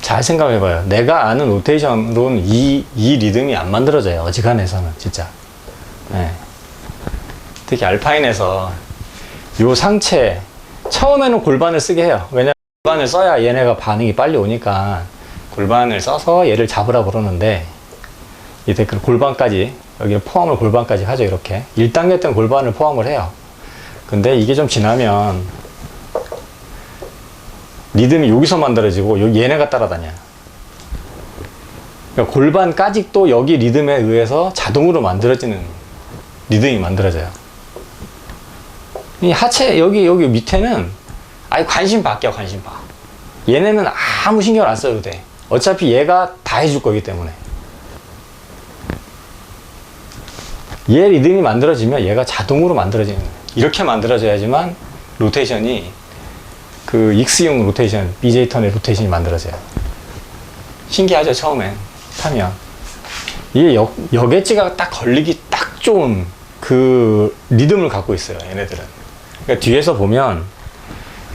잘 생각해봐요. 내가 아는 로테이션으로는 이 리듬이 안 만들어져요. 어지간해서는 진짜. 네. 특히 알파인에서 요 상체 처음에는 골반을 쓰게 해요. 왜냐면 골반을 써야 얘네가 반응이 빨리 오니까 골반을 써서 얘를 잡으라 그러는데 이 데크를 골반까지 여기를 포함을 골반까지 하죠. 이렇게 1단계 때는 골반을 포함을 해요. 근데 이게 좀 지나면 리듬이 여기서 만들어지고 여기 얘네가 따라다녀. 그러니까 골반까지 또 여기 리듬에 의해서 자동으로 만들어지는 리듬이 만들어져요. 이 하체 여기 밑에는 아예 관심 밖이야. 관심 밖. 얘네는 아무 신경을 안 써도 돼. 어차피 얘가 다 해줄 거기 때문에. 얘 리듬이 만들어지면 얘가 자동으로 만들어지는 거예요. 이렇게 만들어져야지만 로테이션이 그 익스용 로테이션, BJ 턴의 로테이션이 만들어져요. 신기하죠, 처음엔 타면. 이게 역 엣지가 딱 걸리기 딱 좋은 그 리듬을 갖고 있어요, 얘네들은. 그러니까 뒤에서 보면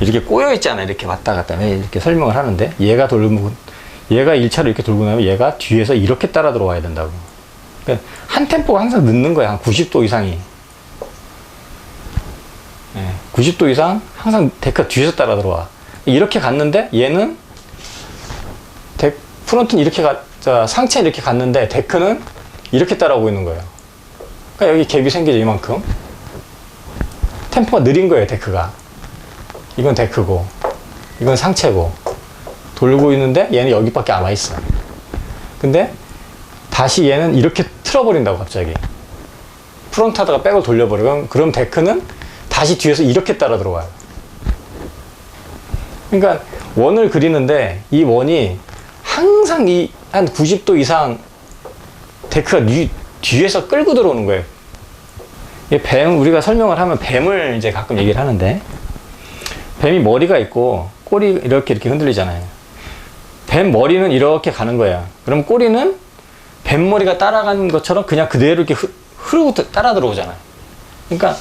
이렇게 꼬여 있잖아요. 이렇게 왔다 갔다 이렇게 설명을 하는데 얘가 1차로 이렇게 돌고 나면 얘가 뒤에서 이렇게 따라 들어와야 된다고. 그러니까 한 템포가 항상 늦는 거야. 한 90도 이상이. 네, 90도 이상 항상 데크가 뒤에서 따라 들어와. 이렇게 갔는데 얘는 프론트는 이렇게 상체는 이렇게 갔는데 데크는 이렇게 따라오고 있는 거예요. 그러니까 여기 갭이 생기죠. 이만큼. 템포가 느린 거예요. 데크가. 이건 데크고 이건 상체고 돌고 있는데 얘는 여기밖에 안 와 있어. 근데 다시 얘는 이렇게 틀어버린다고. 갑자기 프론트 하다가 백을 돌려버리면 그럼 데크는 다시 뒤에서 이렇게 따라 들어와요. 그러니까 원을 그리는데 이 원이 항상 한 90도 이상 데크가 뒤에서 끌고 들어오는 거예요. 우리가 설명을 하면 뱀을 이제 가끔 얘기를 하는데, 뱀이 머리가 있고 꼬리 이렇게 흔들리잖아요. 뱀 머리는 이렇게 가는 거야. 그럼 꼬리는 뱀 머리가 따라가는 것처럼 그냥 그대로 이렇게 흐르고 따라 들어오잖아요. 그러니까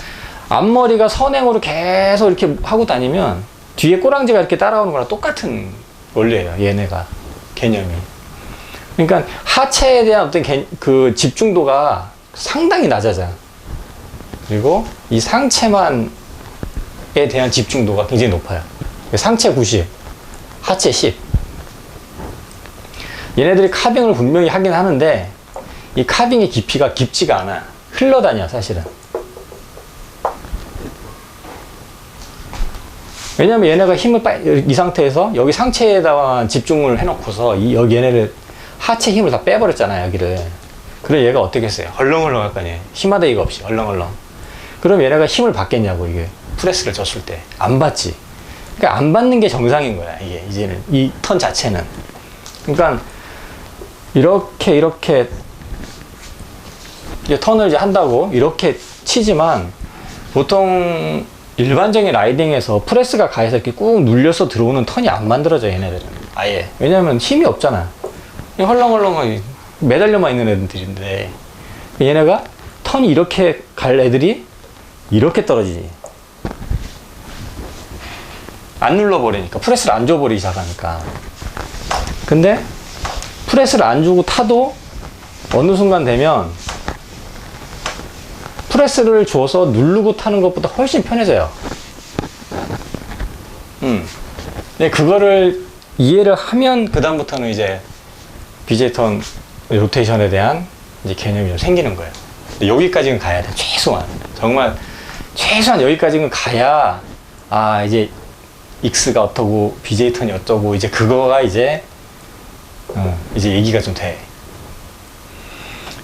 앞머리가 선행으로 계속 이렇게 하고 다니면 뒤에 꼬랑지가 이렇게 따라오는 거랑 똑같은 원리예요. 얘네가 개념이. 그러니까 하체에 대한 어떤 그 집중도가 상당히 낮아져. 그리고 이 상체만에 대한 집중도가 굉장히 높아요. 상체 90, 하체 10. 얘네들이 카빙을 분명히 하긴 하는데 이 카빙의 깊이가 깊지가 않아. 흘러다녀 사실은. 왜냐면 얘네가 힘을 이 상태에서 여기 상체에다가 집중을 해놓고서 여기 얘네를 하체 힘을 다 빼버렸잖아요. 여기를. 그럼 얘가 어떻게 했어요? 헐렁헐렁 할 거 아니에요. 힘하다이가 없이 헐렁헐렁. 그럼 얘네가 힘을 받겠냐고. 이게 프레스를 줬을 때 안 받지. 그러니까 안 받는 게 정상인 거야. 이게 이제는 이 턴 자체는. 그러니까 이렇게 이제 턴을 이제 한다고 이렇게 치지만 보통 일반적인 라이딩에서 프레스가 가해서 이렇게 꾹 눌려서 들어오는 턴이 안 만들어져. 얘네들은 아예. 왜냐면 힘이 없잖아. 헐렁헐렁하게 매달려만 있는 애들인데 얘네가 턴이 이렇게 갈 애들이 이렇게 떨어지지. 안 눌러버리니까. 프레스를 안 줘버리기 시작하니까. 근데 프레스를 안 주고 타도 어느 순간 되면 프레스를 줘서 누르고 타는 것보다 훨씬 편해져요. 근데 그거를 이해를 하면 그다음부터는 이제 BJ 턴 로테이션에 대한 이제 개념이 좀 생기는 거예요. 근데 여기까지는 가야 돼. 최소한. 정말 최소한 여기까지는 가야 이제 익스가 어떠고 BJ 턴이 어떠고 이제 그거가 이제 얘기가 좀 돼.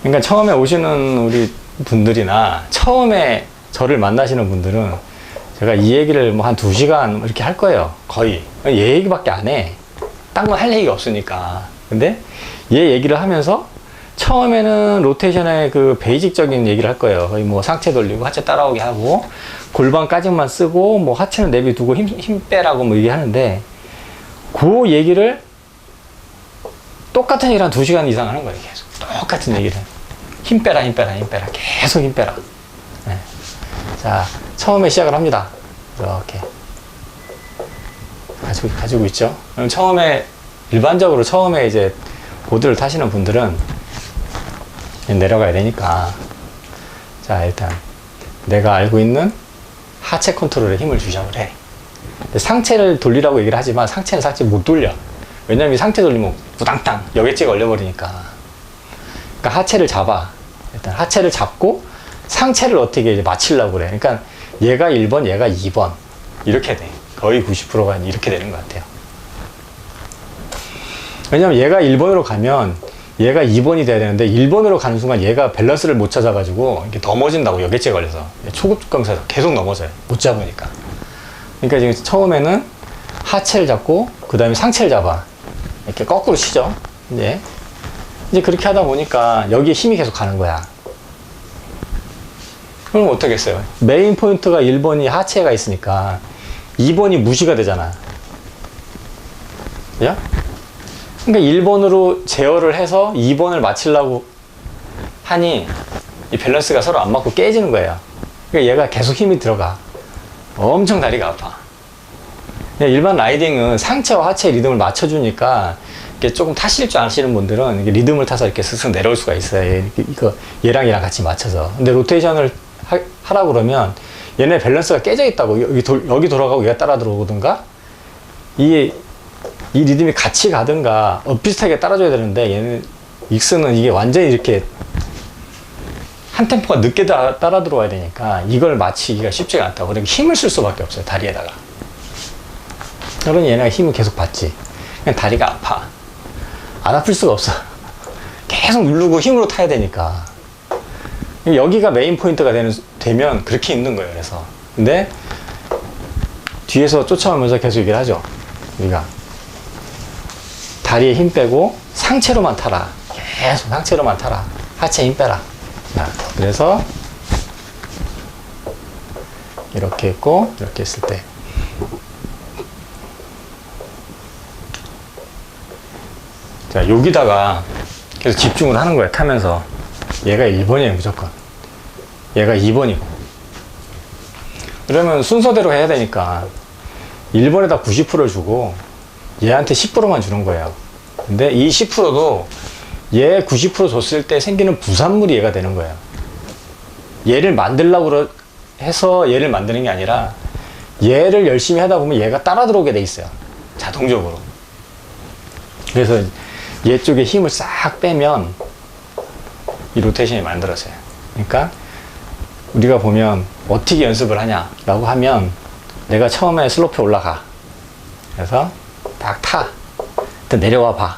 그러니까 처음에 오시는 우리 분들이나 처음에 저를 만나시는 분들은 제가 이 얘기를 뭐 한 2시간 이렇게 할 거예요. 거의. 얘 얘기밖에 안 해. 딴 건 할 얘기가 없으니까. 근데 얘 얘기를 하면서 처음에는 로테이션의 그 베이직적인 얘기를 할 거예요. 거의 뭐 상체 돌리고 하체 따라오게 하고 골반까지만 쓰고 뭐 하체는 내비두고 힘 빼라고 뭐 얘기하는데 그 얘기를 똑같은 얘기를 한 2시간 이상 하는 거예요. 계속 똑같은 얘기를. 힘 빼라 계속 힘 빼라. 네. 자, 처음에 시작을 합니다. 이렇게 가지고 있죠. 그럼 처음에 일반적으로 처음에 이제 보드를 타시는 분들은 내려가야 되니까, 자, 일단 내가 알고 있는 하체 컨트롤에 힘을 주셔 그래. 상체를 돌리라고 얘기를 하지만 상체는 사실 못 돌려. 왜냐면 이 상체 돌리면 우당탕 여객지가 걸려버리니까. 그러니까 하체를 잡아. 일단 하체를 잡고 상체를 어떻게 이제 맞추려고 그래. 그러니까 얘가 1번, 얘가 2번 이렇게 돼. 거의 90%가 이렇게 되는 것 같아요. 왜냐면 얘가 1번으로 가면 얘가 2번이 돼야 되는데 1번으로 가는 순간 얘가 밸런스를 못 찾아가지고 이렇게 넘어진다고, 여객지에 걸려서. 초급강사에서 계속 넘어져요. 못 잡으니까. 그러니까 지금 처음에는 하체를 잡고 그 다음에 상체를 잡아. 이렇게 거꾸로 치죠. 이제 그렇게 하다 보니까 여기에 힘이 계속 가는 거야. 그럼 어떻게 했어요? 메인 포인트가 1번이 하체가 있으니까 2번이 무시가 되잖아. 그죠? 그러니까 1번으로 제어를 해서 2번을 맞추려고 하니 이 밸런스가 서로 안 맞고 깨지는 거예요. 그러니까 얘가 계속 힘이 들어가. 엄청 다리가 아파. 일반 라이딩은 상체와 하체의 리듬을 맞춰주니까 이게 조금 타실 줄 아시는 분들은 이게 리듬을 타서 이렇게 스스로 내려올 수가 있어요. 이거 얘랑 얘랑 같이 맞춰서. 근데 로테이션을 하라고 그러면 얘네 밸런스가 깨져 있다고. 여기 돌아가고 얘가 따라 들어오든가, 이 리듬이 같이 가든가 비슷하게 따라줘야 되는데, 얘는 익스는 이게 완전히 이렇게 한 템포가 늦게 따라 들어와야 되니까 이걸 맞추기가 쉽지가 않다고. 그러니까 힘을 쓸 수밖에 없어요, 다리에다가. 그러니 얘네가 힘을 계속 받지. 그냥 다리가 아파. 안 아플 수가 없어. 계속 누르고 힘으로 타야 되니까. 여기가 메인 포인트가 되면 그렇게 힘든 거예요. 그래서. 근데 뒤에서 쫓아오면서 계속 얘기를 하죠. 우리가 다리에 힘 빼고 상체로만 타라. 계속 상체로만 타라. 하체에 힘 빼라. 자, 그래서 이렇게 했고, 이렇게 했을 때 자, 여기다가 계속 집중을 하는 거예요. 타면서. 얘가 1번이에요, 무조건. 얘가 2번이고. 그러면 순서대로 해야 되니까 1번에다 90%를 주고 얘한테 10%만 주는 거예요. 근데 이 10%도 얘 90% 줬을 때 생기는 부산물이 얘가 되는 거예요. 얘를 만들려고 해서 얘를 만드는 게 아니라 얘를 열심히 하다 보면 얘가 따라 들어오게 돼 있어요. 자동적으로. 그래서 얘 쪽에 힘을 싹 빼면 이 로테이션이 만들어져요. 그러니까 우리가 보면 어떻게 연습을 하냐라고 하면, 내가 처음에 슬로프에 올라가. 그래서 딱 타. 일단 내려와 봐.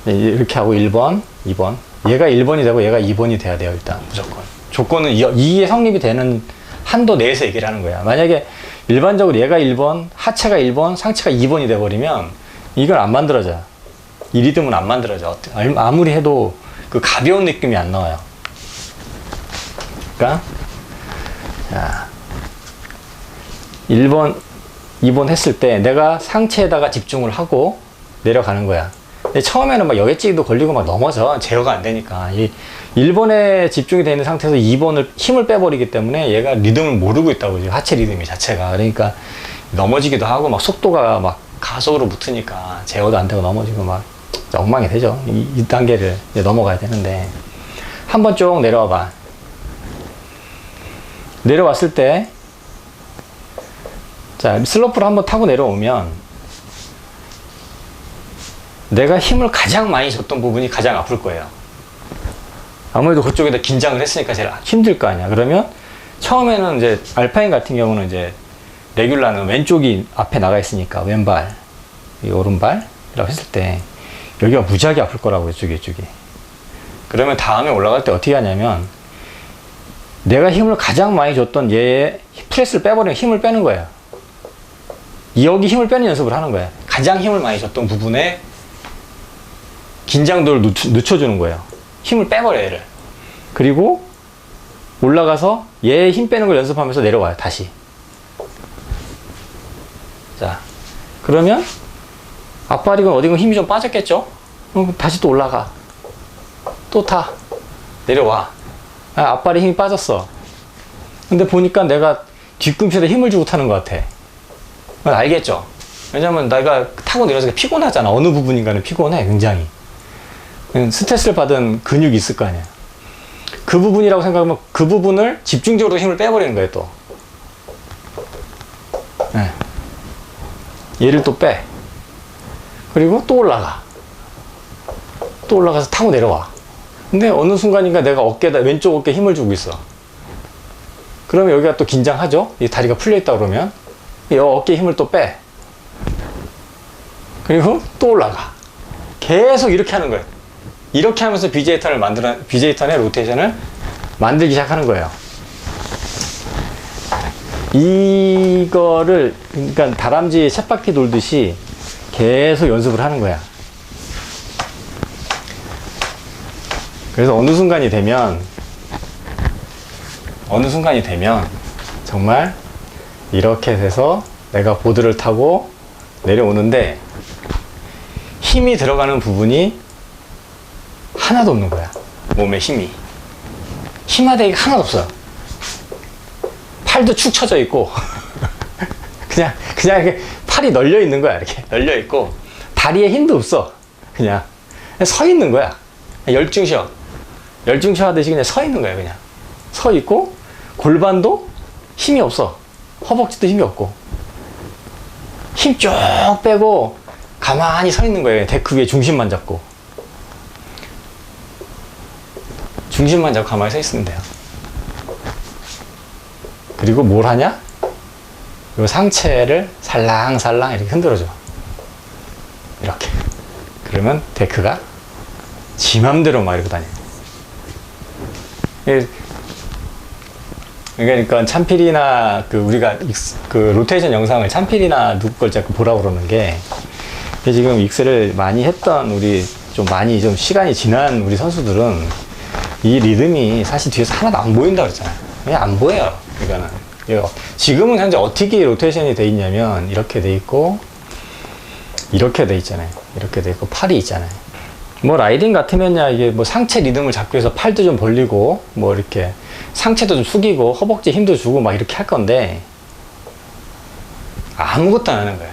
이렇게 하고 1번, 2번. 얘가 1번이 되고 얘가 2번이 돼야 돼요, 일단. 무조건. 조건은 이게 성립이 되는 한도 내에서 얘기를 하는 거야. 만약에 일반적으로 얘가 1번, 하체가 1번, 상체가 2번이 돼버리면 이걸 안 만들어져요. 이 리듬은 안 만들어져. 아무리 해도 그 가벼운 느낌이 안 나와요. 그러니까 자, 1번, 2번 했을 때 내가 상체에다가 집중을 하고 내려가는 거야. 근데 처음에는 막 여객지도 걸리고 막 넘어져. 제어가 안 되니까. 이 1번에 집중이 되어 있는 상태에서 2번을 힘을 빼버리기 때문에 얘가 리듬을 모르고 있다고. 하체 리듬이 자체가. 그러니까 넘어지기도 하고 막 속도가 막 가속으로 붙으니까 제어도 안 되고 넘어지고 막 엉망이 되죠. 이 단계를 이제 넘어가야 되는데, 한번 쭉 내려와 봐. 내려왔을 때, 자, 슬로프를 한번 타고 내려오면 내가 힘을 가장 많이 줬던 부분이 가장 아플 거예요. 아무래도 그쪽에다 긴장을 했으니까 제일 힘들 거 아니야. 그러면 처음에는 이제 알파인 같은 경우는 이제 레귤라는 왼쪽이 앞에 나가 있으니까 왼발, 이 오른발이라고 했을 때 여기가 무지하게 아플 거라고, 이쪽이. 그러면 다음에 올라갈 때 어떻게 하냐면, 내가 힘을 가장 많이 줬던 얘의 프레스를 빼버리면 힘을 빼는 거예요. 여기 힘을 빼는 연습을 하는 거예요. 가장 힘을 많이 줬던 부분에 긴장도를 늦춰주는 거예요. 힘을 빼버려, 얘를. 그리고 올라가서 얘의 힘 빼는 걸 연습하면서 내려와요, 다시. 자, 그러면 앞발이건 어디건 힘이 좀 빠졌겠죠? 다시 또 올라가. 또 타. 내려와. 앞발에 힘이 빠졌어. 근데 보니까 내가 뒤꿈치에 힘을 주고 타는 것 같아. 알겠죠? 왜냐면 내가 타고 내려서 피곤하잖아. 어느 부분인가는 피곤해, 굉장히. 스트레스를 받은 근육이 있을 거 아니야. 그 부분이라고 생각하면 그 부분을 집중적으로 힘을 빼버리는 거예요, 또. 네. 얘를 또 빼. 그리고 또 올라가. 또 올라가서 타고 내려와. 근데 어느 순간인가 내가 어깨에다, 왼쪽 어깨에 힘을 주고 있어. 그러면 여기가 또 긴장하죠? 이 다리가 풀려있다 그러면. 이 어깨에 힘을 또 빼. 그리고 또 올라가. 계속 이렇게 하는 거예요. 이렇게 하면서 BJ 턴의 로테이션을 만들기 시작하는 거예요. 이거를, 그러니까 다람쥐 쳇바퀴 돌듯이 계속 연습을 하는 거야. 그래서 어느 순간이 되면 정말 이렇게 돼서 내가 보드를 타고 내려오는데 힘이 들어가는 부분이 하나도 없는 거야. 몸에 힘이. 힘하대기가 하나도 없어요. 팔도 축 처져 있고 그냥 이렇게 팔이 널려 있는 거야. 이렇게 널려 있고 다리에 힘도 없어. 그냥 서 있는 거야. 열중셔 하듯이 그냥 서 있는 거야. 그냥 서 있고 골반도 힘이 없어. 허벅지도 힘이 없고 힘 쭉 빼고 가만히 서 있는 거예요. 데크 위에 중심만 잡고 가만히 서 있으면 돼요. 그리고 뭘 하냐? 요 상체를 살랑살랑 이렇게 흔들어줘. 이렇게. 그러면 데크가 지 맘대로 막 이러고 다녀. 그러니까 참필이나 우리가 로테이션 영상을 참필이나 누구 걸 자꾸 보라고 그러는 게 지금 익스를 많이 했던 우리 좀 시간이 지난 우리 선수들은 이 리듬이 사실 뒤에서 하나도 안 보인다 그랬잖아요. 그냥 안 보여요. 이거는. 지금은 현재 어떻게 로테이션이 돼 있냐면 이렇게 돼 있고 이렇게 돼 있잖아요. 이렇게 돼 있고 팔이 있잖아요. 뭐 라이딩 같으면야 이게 뭐 상체 리듬을 잡기 위해서 팔도 좀 벌리고 뭐 이렇게 상체도 좀 숙이고 허벅지 힘도 주고 막 이렇게 할 건데 아무것도 안 하는 거예요.